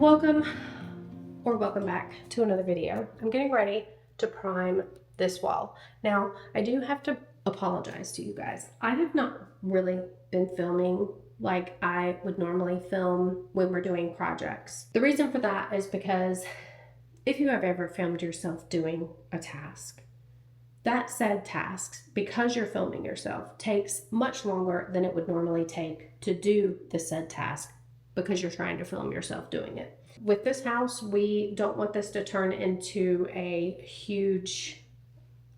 Welcome or welcome back to another video. I'm getting ready to prime this wall. Now, I do have to apologize to you guys. I have not really been filming like I would normally film when we're doing projects. The reason for that is because if you have ever filmed yourself doing a task, that said task, because you're filming yourself, takes much longer than it would normally take to do the said task because you're trying to film yourself doing it. With this house, we don't want this to turn into a huge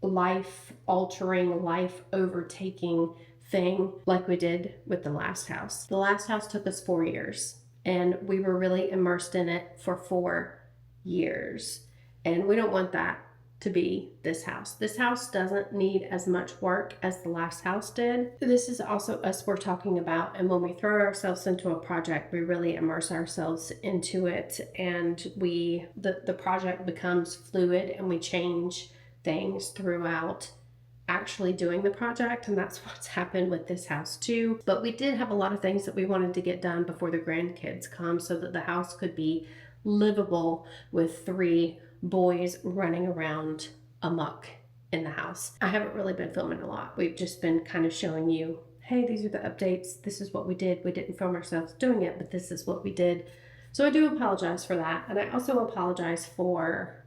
life-altering, life-overtaking thing like we did with the last house. The last house took us 4 years, and we were really immersed in it for 4 years. And we don't want that to be this house. This house doesn't need as much work as the last house did. This is also us we're talking about, and when we throw ourselves into a project, we really immerse ourselves into it, and the project becomes fluid, and we change things throughout actually doing the project, and that's what's happened with this house too. But we did have a lot of things that we wanted to get done before the grandkids come so that the house could be livable with 3 boys running around amok in the house. I haven't really been filming a lot. We've just been kind of showing you, hey, these are the updates. This is what we did. We didn't film ourselves doing it, but this is what we did. So I do apologize for that. And I also apologize for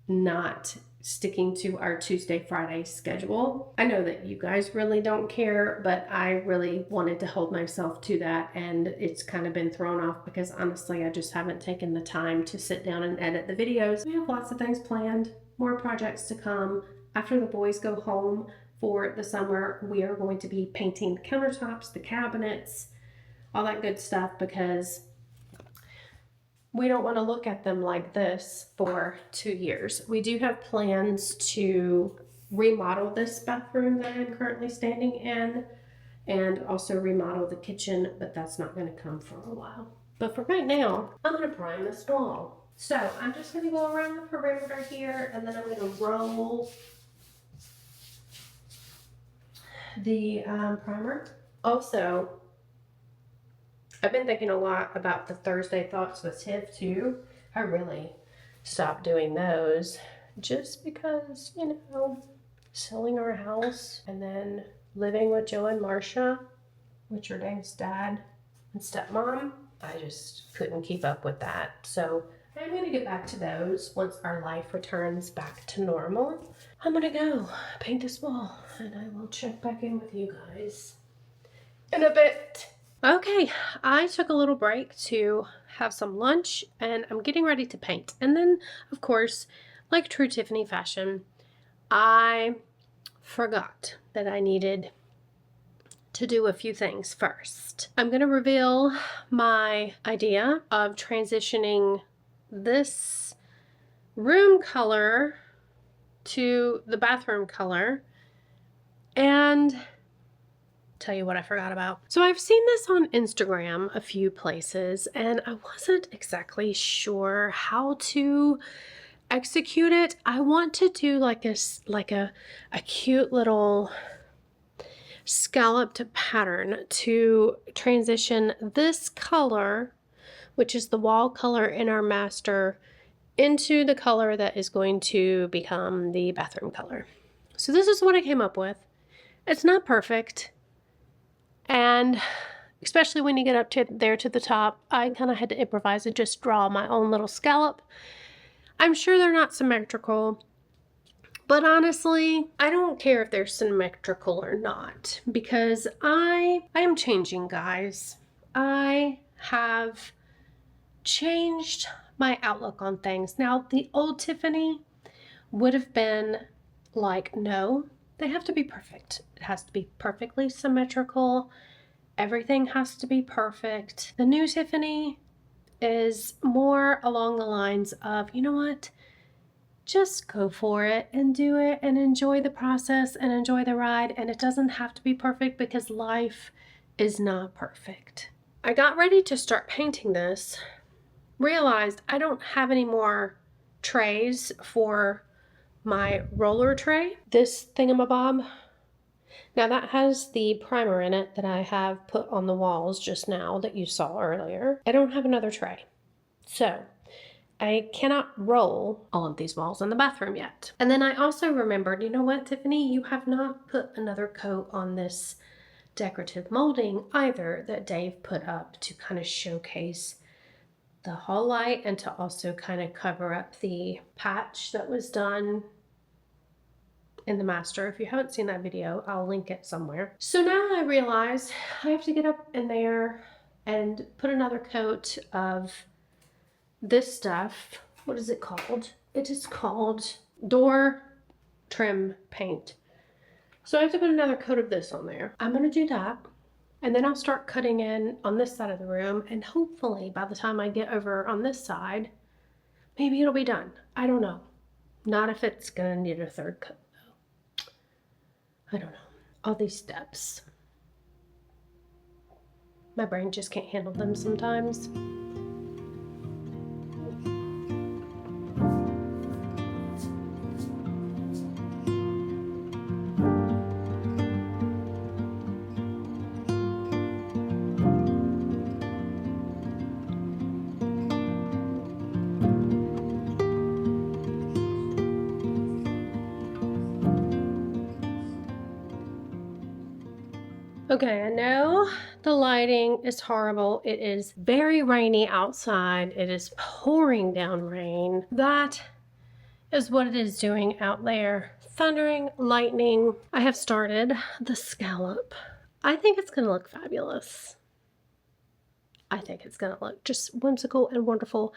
not sticking to our Tuesday, Friday schedule. I know that you guys really don't care, but I really wanted to hold myself to that, and it's kind of been thrown off because honestly, I just haven't taken the time to sit down and edit the videos. We have lots of things planned, more projects to come. After the boys go home for the summer, we are going to be painting the countertops, the cabinets, all that good stuff, because we don't want to look at them like this for 2 years. We do have plans to remodel this bathroom that I'm currently standing in and also remodel the kitchen, but that's not going to come for a while. But for right now, I'm going to prime this wall. So I'm just going to go around the perimeter here, and then I'm going to roll the primer. Also, I've been thinking a lot about the Thursday Thoughts with Tiff too. I really stopped doing those just because, you know, selling our house and then living with Joe and Marcia, which are Dave's dad and stepmom. I just couldn't keep up with that. So I'm going to get back to those once our life returns back to normal. I'm going to go paint this wall, and I will check back in with you guys in a bit. Okay, I took a little break to have some lunch, and I'm getting ready to paint. And then, of course, like true Tiffany fashion, I forgot that I needed to do a few things first. I'm going to reveal my idea of transitioning this room color to the bathroom color, and tell you what I forgot about. So I've seen this on Instagram a few places, and I wasn't exactly sure how to execute it. I want to do like a cute little scalloped pattern to transition this color, which is the wall color in our master, into the color that is going to become the bathroom color. So this is what I came up with. It's not perfect. And especially when you get up to there to the top, I kind of had to improvise and just draw my own little scallop. I'm sure they're not symmetrical, but honestly, I don't care if they're symmetrical or not, because I am changing, guys. I have changed my outlook on things. Now, the old Tiffany would have been like, no, they have to be perfect. It has to be perfectly symmetrical. Everything has to be perfect. The new Tiffany is more along the lines of, you know what? Just go for it and do it and enjoy the process and enjoy the ride. And it doesn't have to be perfect because life is not perfect. I got ready to start painting this, realized I don't have any more trays for my roller tray. This thingamabob, now that has the primer in it that I have put on the walls just now that you saw earlier. I don't have another tray. So I cannot roll all of these walls in the bathroom yet. And then I also remembered, you know what, Tiffany, you have not put another coat on this decorative molding either that Dave put up to kind of showcase the hall light and to also kind of cover up the patch that was done in the master. If you haven't seen that video, I'll link it somewhere. So now I realize I have to get up in there and put another coat of this stuff. What is it called? It is called door trim paint. So I have to put another coat of this on there. I'm gonna do that. And then I'll start cutting in on this side of the room, and hopefully by the time I get over on this side, maybe it'll be done. I don't know. Not if it's gonna need a third coat though. I don't know. All these steps. My brain just can't handle them sometimes. Okay, I know the lighting is horrible. It is very rainy outside. It is pouring down rain. That is what it is doing out there. Thundering, lightning. I have started the scallop. I think it's gonna look fabulous. I think it's gonna look just whimsical and wonderful,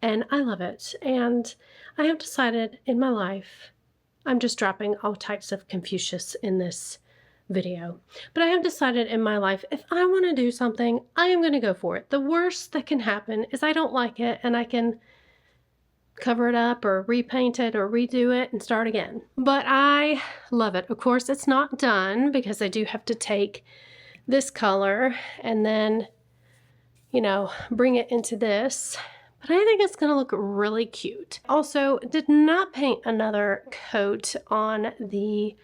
and I love it. And I have decided in my life, I'm just dropping all types of Confucius in this video. But I have decided in my life, if I want to do something, I am going to go for it. The worst that can happen is I don't like it and I can cover it up or repaint it or redo it and start again. But I love it. Of course, it's not done because I do have to take this color and then, you know, bring it into this. But I think it's going to look really cute. Also, did not paint another coat on the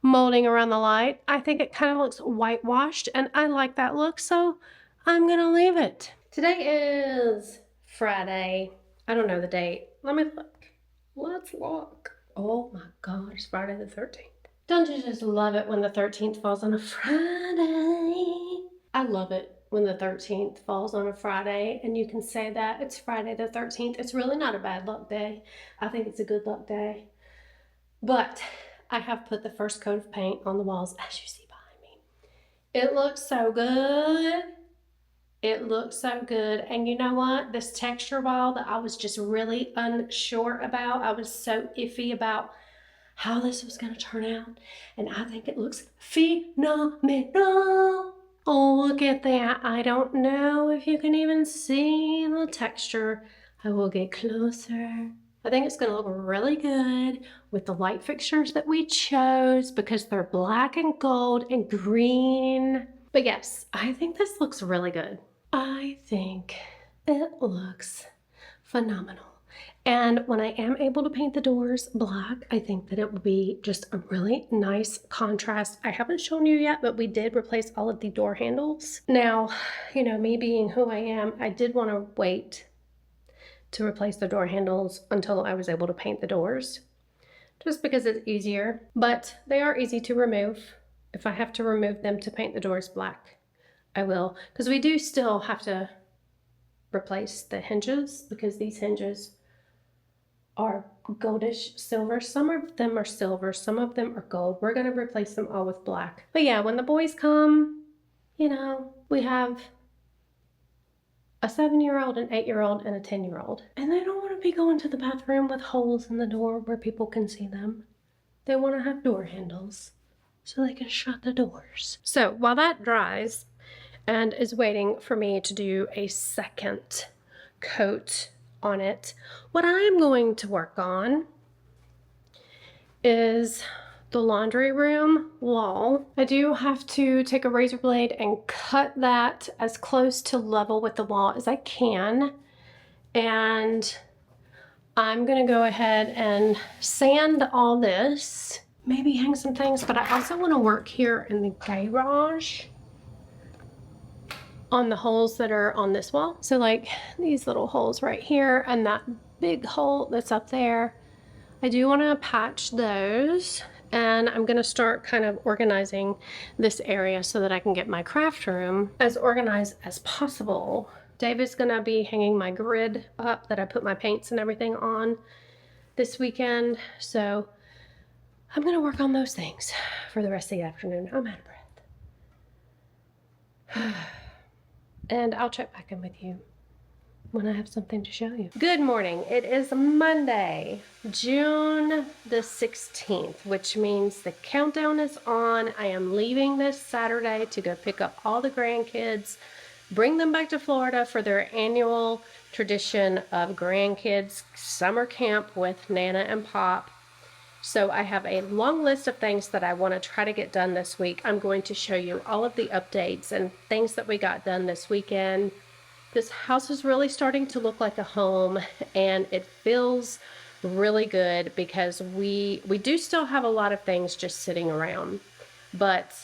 molding around the light. I think it kind of looks whitewashed and I like that look, so I'm gonna leave it. Today is Friday. I don't know the date. Let me look. Let's look. Oh my God, it's Friday the 13th. Don't you just love it when the 13th falls on a Friday? I love it when the 13th falls on a Friday and you can say that it's Friday the 13th. It's really not a bad luck day. I think it's a good luck day. But I have put the first coat of paint on the walls, as you see behind me. It looks so good. It looks so good. And you know what? This texture wall that I was just really unsure about, I was so iffy about how this was going to turn out. And I think it looks phenomenal. Oh, look at that. I don't know if you can even see the texture. I will get closer. I think it's going to look really good with the light fixtures that we chose because they're black and gold and green. But yes, I think this looks really good. I think it looks phenomenal. And when I am able to paint the doors black, I think that it will be just a really nice contrast. I haven't shown you yet, but we did replace all of the door handles. Now, you know, me being who I am, I did want to wait to replace the door handles until I was able to paint the doors, just because it's easier, but they are easy to remove. If I have to remove them to paint the doors black, I will, because we do still have to replace the hinges because these hinges are goldish silver. Some of them are silver, some of them are gold. We're going to replace them all with black. But yeah, when the boys come, you know, we have a 7-year-old, an 8-year-old, and a 10-year-old. And they don't want to be going to the bathroom with holes in the door where people can see them. They want to have door handles so they can shut the doors. So while that dries and is waiting for me to do a second coat on it, what I'm going to work on is the laundry room wall. I do have to take a razor blade and cut that as close to level with the wall as I can. And I'm gonna go ahead and sand all this, maybe hang some things, but I also want to work here in the garage. on the holes that are on this wall. So like these little holes right here and that big hole that's up there, I do want to patch those, and I'm going to start kind of organizing this area so that I can get my craft room as organized as possible. David's going to be hanging my grid up that I put my paints and everything on this weekend, so I'm going to work on those things for the rest of the afternoon. I'm out of breath. And I'll check back in with you when I have something to show you. Good morning. It is Monday, June the 16th, which means the countdown is on. I am leaving this Saturday to go pick up all the grandkids, bring them back to Florida for their annual tradition of grandkids summer camp with Nana and Pop. So I have a long list of things that I want to try to get done this week. I'm going to show you all of the updates and things that we got done this weekend. This house is really starting to look like a home, and it feels really good because we do still have a lot of things just sitting around, but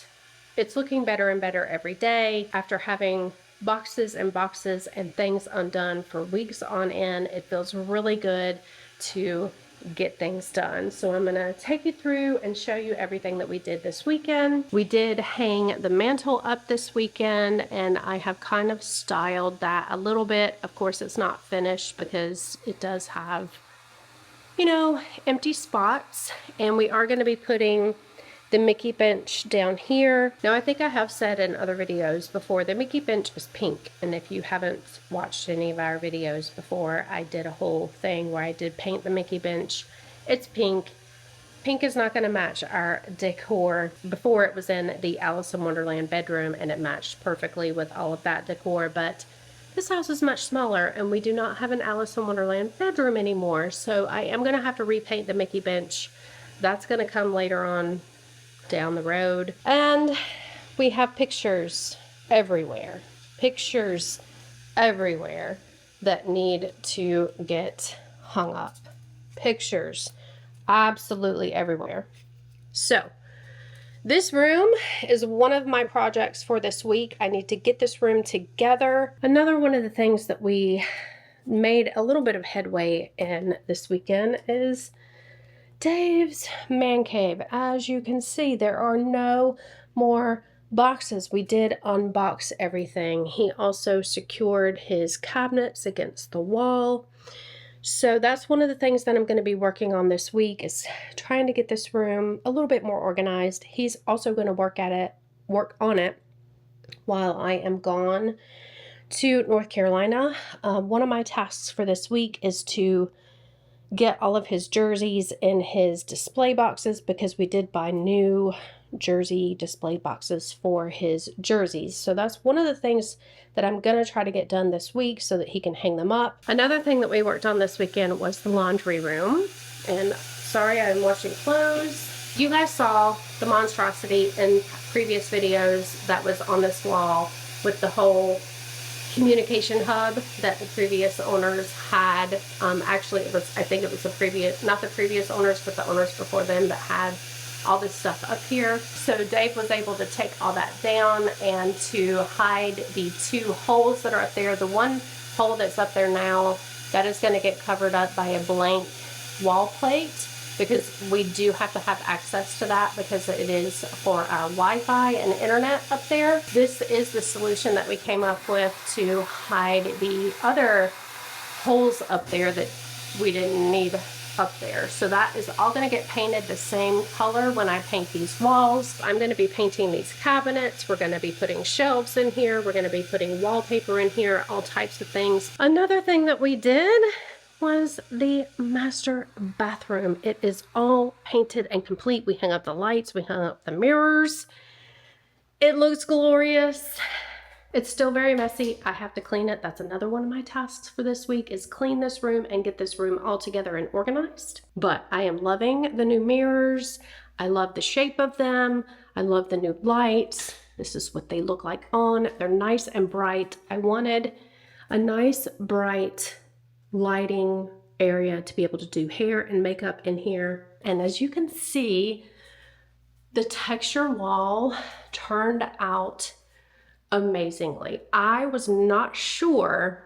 it's looking better and better every day. After having boxes and boxes and things undone for weeks on end, it feels really good to get things done. So I'm gonna take you through and show you everything that we did this weekend. We did hang the mantle up this weekend, and I have kind of styled that a little bit. Of course, it's not finished because it does have, you know, empty spots, and we are going to be putting the Mickey bench down here. Now, I think I have said in other videos before, the Mickey bench is pink. And if you haven't watched any of our videos before, I did a whole thing where I did paint the Mickey bench. It's pink. Pink is not going to match our decor. Before, it was in the Alice in Wonderland bedroom, and it matched perfectly with all of that decor. But this house is much smaller, and we do not have an Alice in Wonderland bedroom anymore. So I am going to have to repaint the Mickey bench. That's going to come later on down the road. And we have pictures everywhere that need to get hung up. Pictures absolutely everywhere. So this room is one of my projects for this week. I need to get this room together. Another one of the things that we made a little bit of headway in this weekend is Dave's man cave. As you can see, there are no more boxes. We did unbox everything. He also secured his cabinets against the wall. So that's one of the things that I'm going to be working on this week, is trying to get this room a little bit more organized. He's also going to work on it while I am gone to North Carolina. One of my tasks for this week is to get all of his jerseys in his display boxes, because we did buy new jersey display boxes for his jerseys. So that's one of the things that I'm going to try to get done this week so that he can hang them up. Another thing that we worked on this weekend was the laundry room. And sorry, I'm washing clothes. You guys saw the monstrosity in previous videos that was on this wall with the whole communication hub that the previous owners had. Actually, I think it was the previous, not the previous owners, but the owners before them that had all this stuff up here. So Dave was able to take all that down and to hide the two holes that are up there. The one hole that's up there now, that is going to get covered up by a blank wall plate, because we do have to have access to that because it is for our Wi-Fi and internet up there. This is the solution that we came up with to hide the other holes up there that we didn't need up there. So that is all going to get painted the same color when I paint these walls. I'm going to be painting these cabinets. We're going to be putting shelves in here. We're going to be putting wallpaper in here, all types of things. Another thing that we did was the master bathroom. It is all painted and complete. We hung up the lights, we hung up the mirrors. It looks glorious. It's still very messy. I have to clean it. That's another one of my tasks for this week, is clean this room and get this room all together and organized. But I am loving the new mirrors. I love the shape of them. I love the new lights. This is what they look like on. They're nice and bright. I wanted a nice bright lighting area to be able to do hair and makeup in here. And as you can see, the texture wall turned out amazingly. I was not sure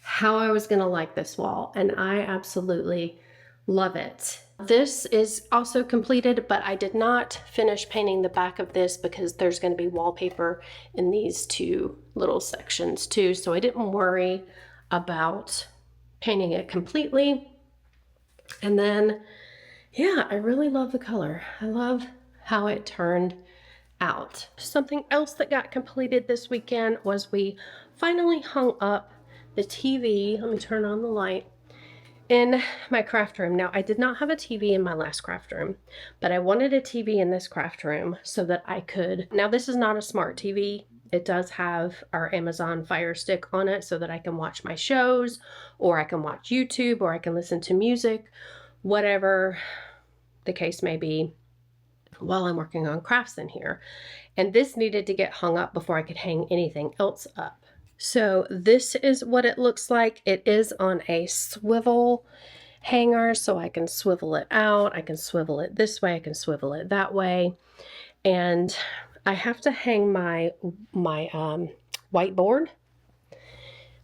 how I was gonna like this wall, and I absolutely love it. This is also completed, but I did not finish painting the back of this because there's going to be wallpaper in these two little sections too, so I didn't worry about painting it completely. And then, yeah, I really love the color. I love how it turned out. Something else that got completed this weekend was we finally hung up the TV. Let me turn on the light. In my craft room. Now, I did not have a TV in my last craft room, but I wanted a TV in this craft room so that I could, now this is not a smart TV. It does have our Amazon Fire Stick on it so that I can watch my shows, or I can watch YouTube, or I can listen to music, whatever the case may be, while I'm working on crafts in here. And this needed to get hung up before I could hang anything else up. So this is what it looks like. It is on a swivel hanger, so I can swivel it out. I can swivel it this way. I can swivel it that way. And I have to hang my whiteboard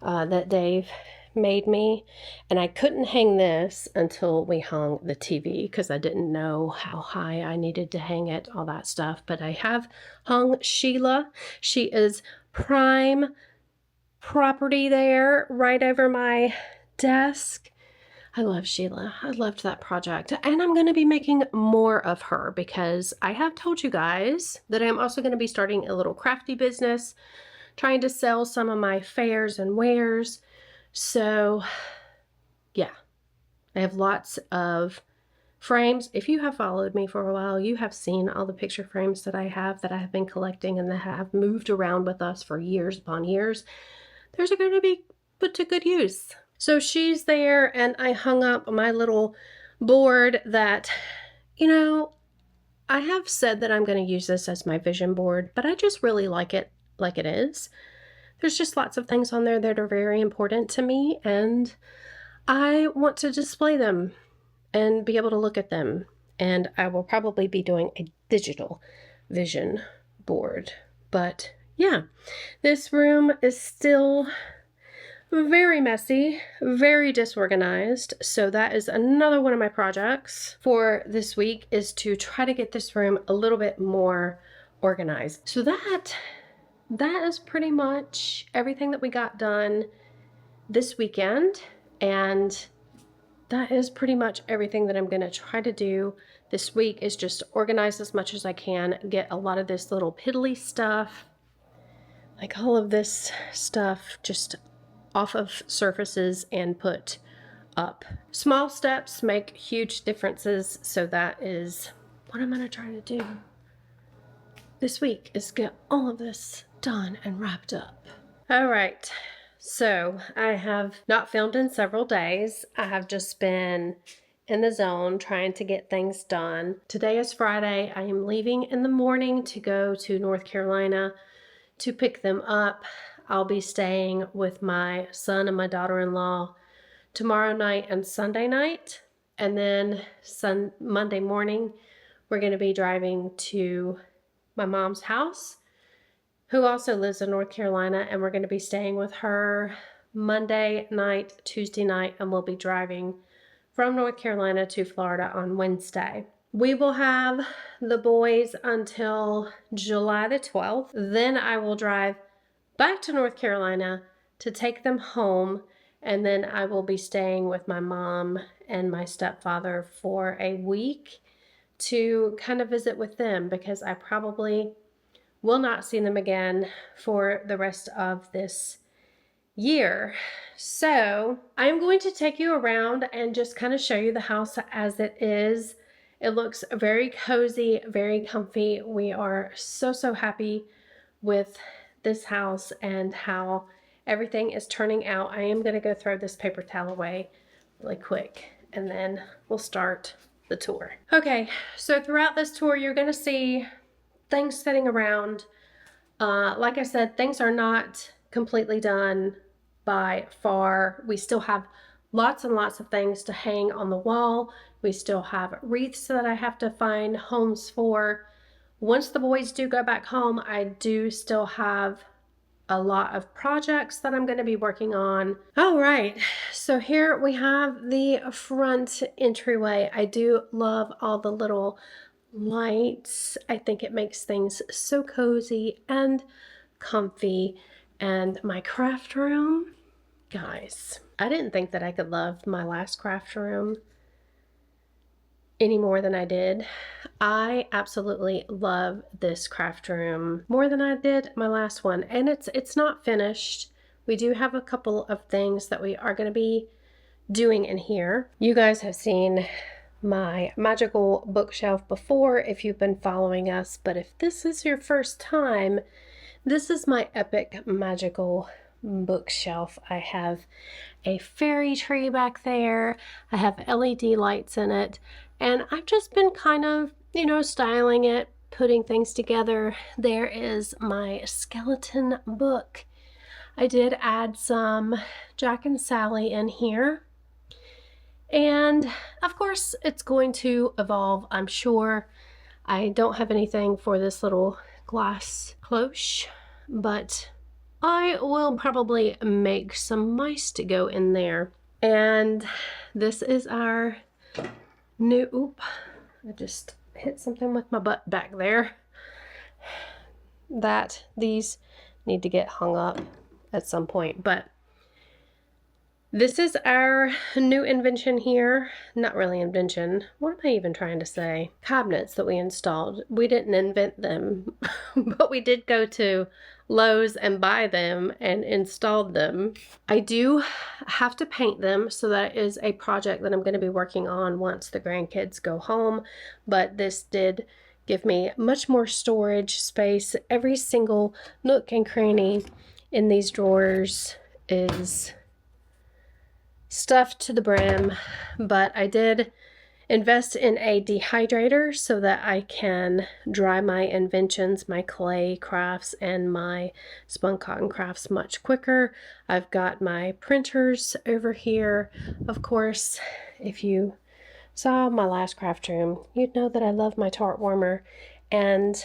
that Dave made me, and I couldn't hang this until we hung the TV because I didn't know how high I needed to hang it, all that stuff. But I have hung Sheila. She is prime property there right over my desk. I love Sheila. I loved that project. And I'm going to be making more of her because I have told you guys that I'm also going to be starting a little crafty business, trying to sell some of my fairs and wares. So yeah, I have lots of frames. If you have followed me for a while, you have seen all the picture frames that I have been collecting and that have moved around with us for years upon years. Those are going to be put to good use. So she's there, and I hung up my little board that, you know, I have said that I'm going to use this as my vision board, but I just really like it like it is. There's just lots of things on there that are very important to me, and I want to display them and be able to look at them. And I will probably be doing a digital vision board. But yeah, this room is still very messy, very disorganized. So that is another one of my projects for this week, is to try to get this room a little bit more organized. So that is pretty much everything that we got done this weekend. And that is pretty much everything that I'm going to try to do this week, is just organize as much as I can, get a lot of this little piddly stuff, like all of this stuff, just off of surfaces and put up. Small steps make huge differences, so that is what I'm going to try to do this week, is get all of this done and wrapped up. All right, so I have not filmed in several days. I have just been in the zone trying to get things done. Today is Friday. I am leaving in the morning to go to North Carolina to pick them up. I'll be staying with my son and my daughter-in-law tomorrow night and Sunday night. And then Monday morning, we're going to be driving to my mom's house, who also lives in North Carolina, and we're going to be staying with her Monday night, Tuesday night, and we'll be driving from North Carolina to Florida on Wednesday. We will have the boys until July the 12th. Then I will drive back to North Carolina to take them home, and then I will be staying with my mom and my stepfather for a week to kind of visit with them, because I probably will not see them again for the rest of this year. So I'm going to take you around and just kind of show you the house as it is. It looks very cozy, very comfy. We are so happy with this house and how everything is turning out. I am going to go throw this paper towel away really quick, and then we'll start the tour. Okay, so throughout this tour, you're going to see things sitting around. Like I said, things are not completely done by far. We still have lots and lots of things to hang on the wall. We still have wreaths that I have to find homes for. Once the boys do go back home, I do still have a lot of projects that I'm going to be working on. All right, so here we have the front entryway. I do love all the little lights. I think it makes things so cozy and comfy. And my craft room, guys, I didn't think that I could love my last craft room any more than I did. I absolutely love this craft room more than I did my last one, and it's not finished. We do have a couple of things that we are going to be doing in here. You guys have seen my magical bookshelf before if you've been following us, but if this is your first time, this is my epic magical bookshelf. I have a fairy tree back there. I have LED lights in it, and I've just been kind of, styling it, putting things together. There is my skeleton book. I did add some Jack and Sally in here. And of course, it's going to evolve, I'm sure. I don't have anything for this little glass cloche, but I will probably make some mice to go in there. And this is our new, I just hit something with my butt back there. That these need to get hung up at some point, but this is our new invention here. Not really invention. What am I even trying to say? Cabinets that we installed. We didn't invent them, but we did go to Lowe's and buy them and installed them. I do have to paint them, so that is a project that I'm going to be working on once the grandkids go home. But this did give me much more storage space. Every single nook and cranny in these drawers is stuffed to the brim, but I did invest in a dehydrator so that I can dry my inventions, my clay crafts and my spun cotton crafts much quicker. I've got my printers over here. Of course, if you saw my last craft room, you'd know that I love my tart warmer and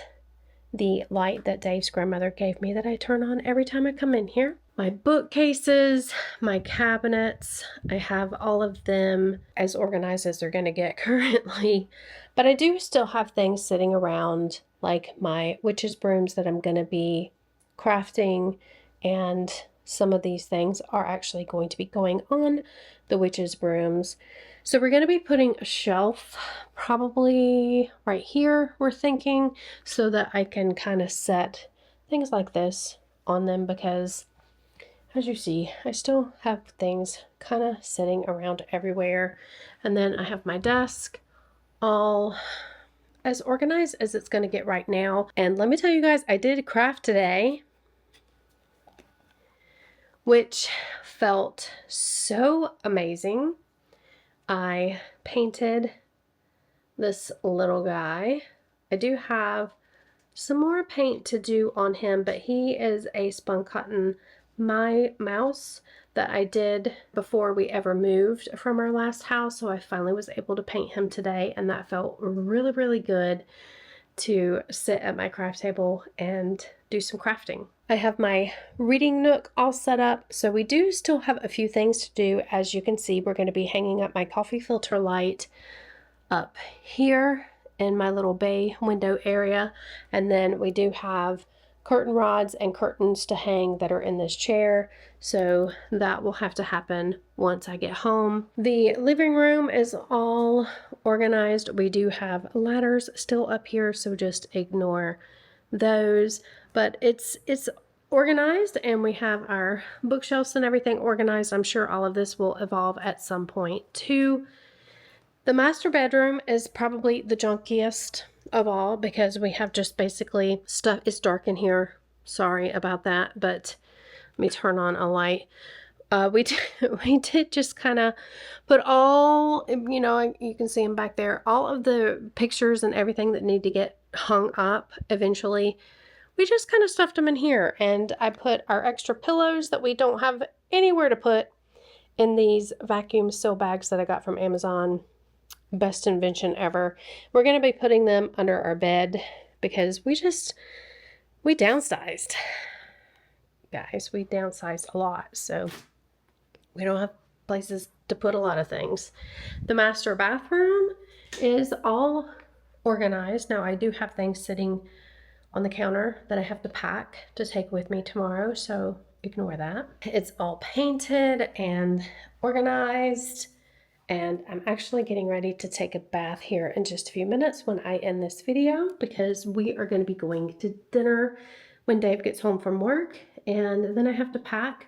the light that Dave's grandmother gave me that I turn on every time I come in here. My bookcases, my cabinets, I have all of them as organized as they're going to get currently. But I do still have things sitting around, like my witch's brooms that I'm going to be crafting, and some of these things are actually going to be going on the witch's brooms. So we're going to be putting a shelf probably right here, we're thinking, so that I can kind of set things like this on them, because as you see, I still have things kind of sitting around everywhere. And then I have my desk all as organized as it's going to get right now. And let me tell you guys, I did craft today, which felt so amazing. I painted this little guy. I do have some more paint to do on him, but he is a spun cotton mouse that I did before we ever moved from our last house. So I finally was able to paint him today, and that felt really, really good to sit at my craft table and do some crafting. I have my reading nook all set up, so we do still have a few things to do. As you can see, we're going to be hanging up my coffee filter light up here in my little bay window area, and then we do have curtain rods and curtains to hang that are in this chair, so that will have to happen once I get home. The living room is all organized. We do have ladders still up here, so just ignore those, but it's organized, and we have our bookshelves and everything organized. I'm sure all of this will evolve at some point too. The master bedroom is probably the junkiest of all, because we have just basically stuff. It's dark in here, sorry about that, but let me turn on a light. We did just kind of put all, you can see them back there, all of the pictures and everything that need to get hung up eventually. We just kind of stuffed them in here, and I put our extra pillows that we don't have anywhere to put in these vacuum seal bags that I got from Amazon. Best invention ever. We're going to be putting them under our bed because we downsized. Guys, we downsized a lot, so we don't have places to put a lot of things. The master bathroom is all organized. Now I do have things sitting on the counter that I have to pack to take with me tomorrow, so ignore that. It's all painted and organized, and I'm actually getting ready to take a bath here in just a few minutes when I end this video, because we are going to be going to dinner when Dave gets home from work, and then I have to pack.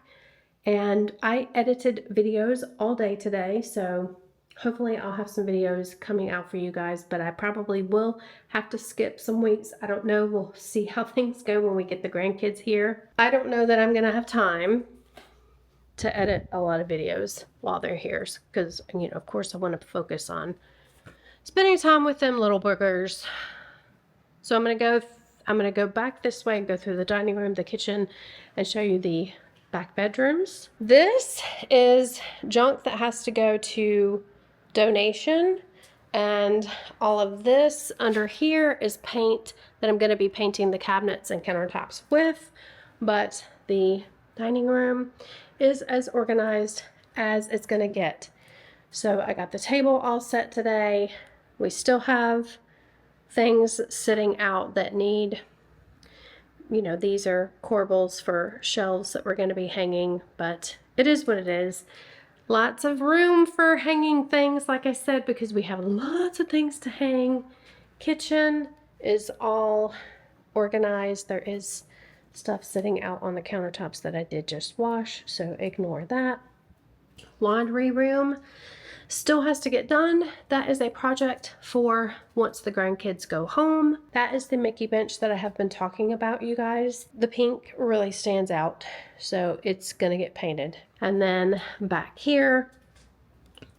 And I edited videos all day today, so hopefully I'll have some videos coming out for you guys, but I probably will have to skip some weeks. I don't know. We'll see how things go when we get the grandkids here. I don't know that I'm going to have time to edit a lot of videos while they're here, because, you know, of course I want to focus on spending time with them little boogers. So I'm going to go back this way and go through the dining room, the kitchen, and show you the back bedrooms. This is junk that has to go to donation, and all of this under here is paint that I'm going to be painting the cabinets and countertops with, but the dining room is as organized as it's going to get. So I got the table all set today. We still have things sitting out that need, you know, these are corbels for shelves that we're going to be hanging, but it is what it is. Lots of room for hanging things, like I said, because we have lots of things to hang. Kitchen is all organized. There is stuff sitting out on the countertops that I did just wash, so ignore that. Laundry room still has to get done. That is a project for once the grandkids go home. That is the Mickey bench that I have been talking about, you guys. The pink really stands out, so it's gonna get painted. And then back here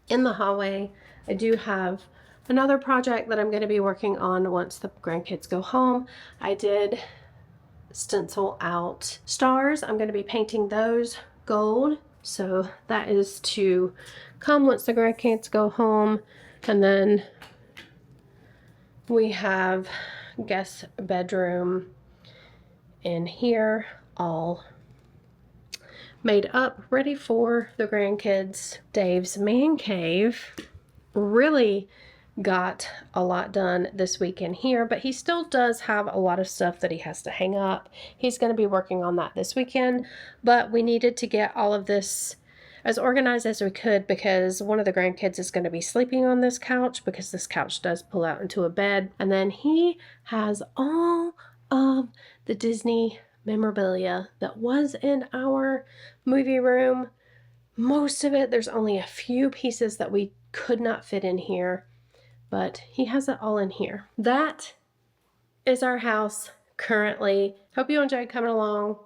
in the hallway, I do have another project that I'm gonna be working on once the grandkids go home. I did stencil out stars. I'm gonna be painting those gold. So that is to come once the grandkids go home. And then we have guest bedroom in here, all made up, ready for the grandkids. Dave's man cave really got a lot done this weekend here, but he still does have a lot of stuff that he has to hang up. He's going to be working on that this weekend, but we needed to get all of this as organized as we could, because one of the grandkids is going to be sleeping on this couch, because this couch does pull out into a bed. And then he has all of the Disney memorabilia that was in our movie room. Most of it, there's only a few pieces that we could not fit in here, but he has it all in here. That is our house currently. Hope you enjoyed coming along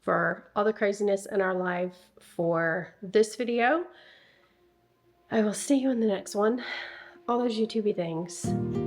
for all the craziness in our life for this video. I will see you in the next one. All those YouTubey things.